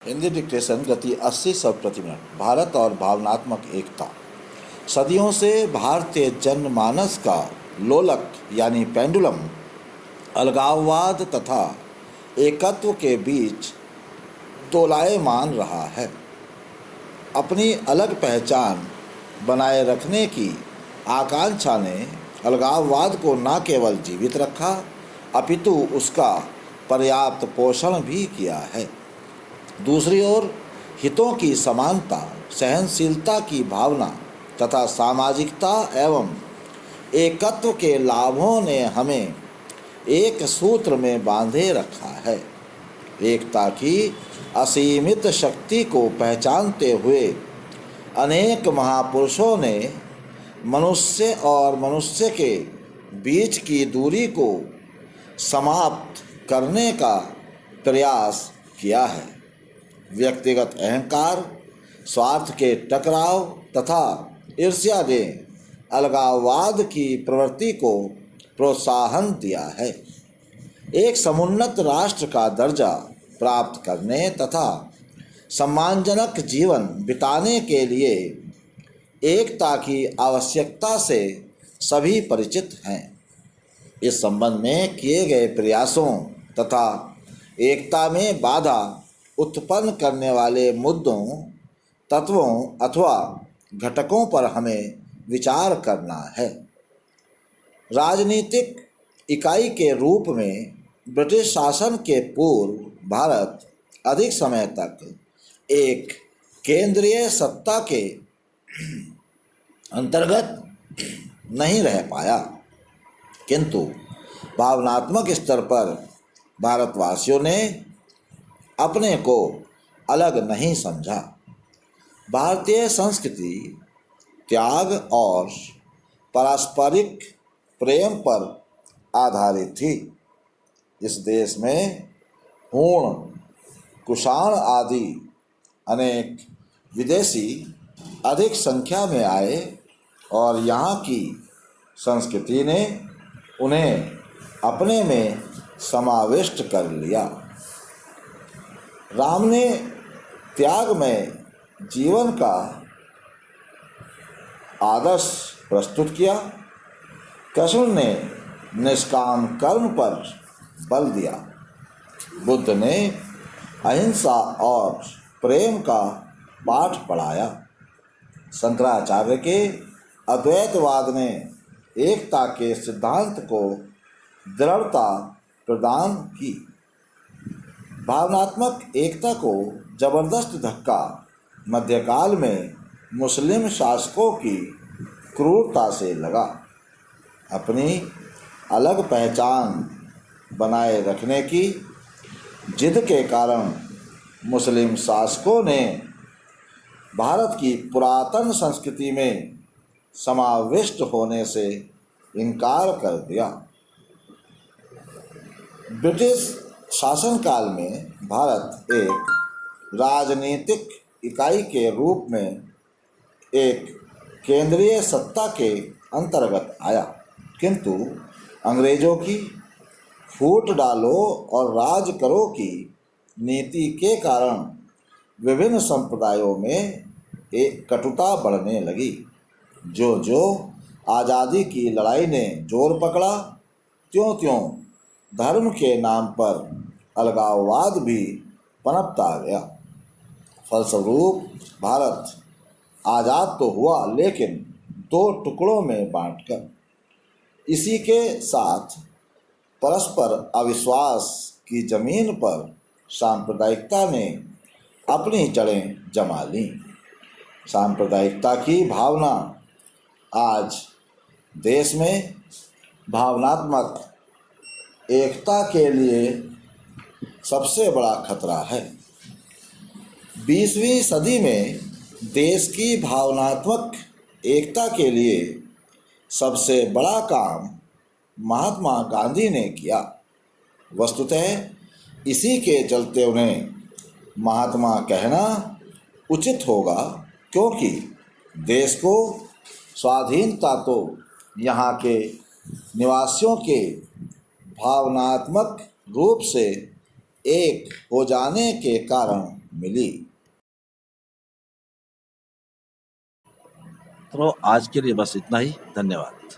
Hindi dictation गति 80 शब्द प्रति मिनट। भारत और भावनात्मक एकता। सदियों से भारतीय जनमानस का लोलक यानी पेंडुलम अलगाववाद तथा एकत्व के बीच तोलायमान रहा है। अपनी अलग पहचान बनाए रखने की आकांक्षा ने अलगाववाद को न केवल जीवित रखा अपितु उसका पर्याप्त पोषण भी किया है। दूसरी ओर हितों की समानता, सहनशीलता की भावना तथा सामाजिकता एवं एकत्व के लाभों ने हमें एक सूत्र में बांधे रखा है। एकता की असीमित शक्ति को पहचानते हुए अनेक महापुरुषों ने मनुष्य और मनुष्य के बीच की दूरी को समाप्त करने का प्रयास किया है। व्यक्तिगत अहंकार, स्वार्थ के टकराव तथा ईर्ष्या ने अलगाववाद की प्रवृत्ति को प्रोत्साहन दिया है। एक समुन्नत राष्ट्र का दर्जा प्राप्त करने तथा सम्मानजनक जीवन बिताने के लिए एकता की आवश्यकता से सभी परिचित हैं। इस संबंध में किए गए प्रयासों तथा एकता में बाधा उत्पन्न करने वाले मुद्दों, तत्वों अथवा घटकों पर हमें विचार करना है। राजनीतिक इकाई के रूप में ब्रिटिश शासन के पूर्व भारत अधिक समय तक एक केंद्रीय सत्ता के अंतर्गत नहीं रह पाया, किंतु भावनात्मक स्तर पर भारतवासियों ने अपने को अलग नहीं समझा। भारतीय संस्कृति त्याग और पारस्परिक प्रेम पर आधारित थी। इस देश में हूण, कुषाण आदि अनेक विदेशी अधिक संख्या में आए और यहाँ की संस्कृति ने उन्हें अपने में समाविष्ट कर लिया। राम ने त्याग में जीवन का आदर्श प्रस्तुत किया, कृष्ण ने निष्काम कर्म पर बल दिया, बुद्ध ने अहिंसा और प्रेम का पाठ पढ़ाया, शंकराचार्य के अद्वैतवाद ने एकता के सिद्धांत को दृढ़ता प्रदान की। भावनात्मक एकता को जबरदस्त धक्का मध्यकाल में मुस्लिम शासकों की क्रूरता से लगा। अपनी अलग पहचान बनाए रखने की जिद के कारण मुस्लिम शासकों ने भारत की पुरातन संस्कृति में समाविष्ट होने से इनकार कर दिया। ब्रिटिश शासनकाल में भारत एक राजनीतिक इकाई के रूप में एक केंद्रीय सत्ता के अंतर्गत आया, किंतु अंग्रेजों की फूट डालो और राज करो की नीति के कारण विभिन्न संप्रदायों में एक कटुता बढ़ने लगी। जो जो आज़ादी की लड़ाई ने जोर पकड़ा, त्यों त्यों धर्म के नाम पर अलगाववाद भी पनपता गया। फलस्वरूप भारत आज़ाद तो हुआ, लेकिन दो टुकड़ों में बांटकर। इसी के साथ परस्पर अविश्वास की जमीन पर सांप्रदायिकता ने अपनी जड़ें जमा लीं। सांप्रदायिकता की भावना आज देश में भावनात्मक एकता के लिए सबसे बड़ा खतरा है। 20वीं सदी में देश की भावनात्मक एकता के लिए सबसे बड़ा काम महात्मा गांधी ने किया। वस्तुतः इसी के चलते उन्हें महात्मा कहना उचित होगा, क्योंकि देश को स्वाधीनता तो यहाँ के निवासियों के भावनात्मक रूप से एक हो जाने के कारण मिली। तो आज के लिए बस इतना ही। धन्यवाद।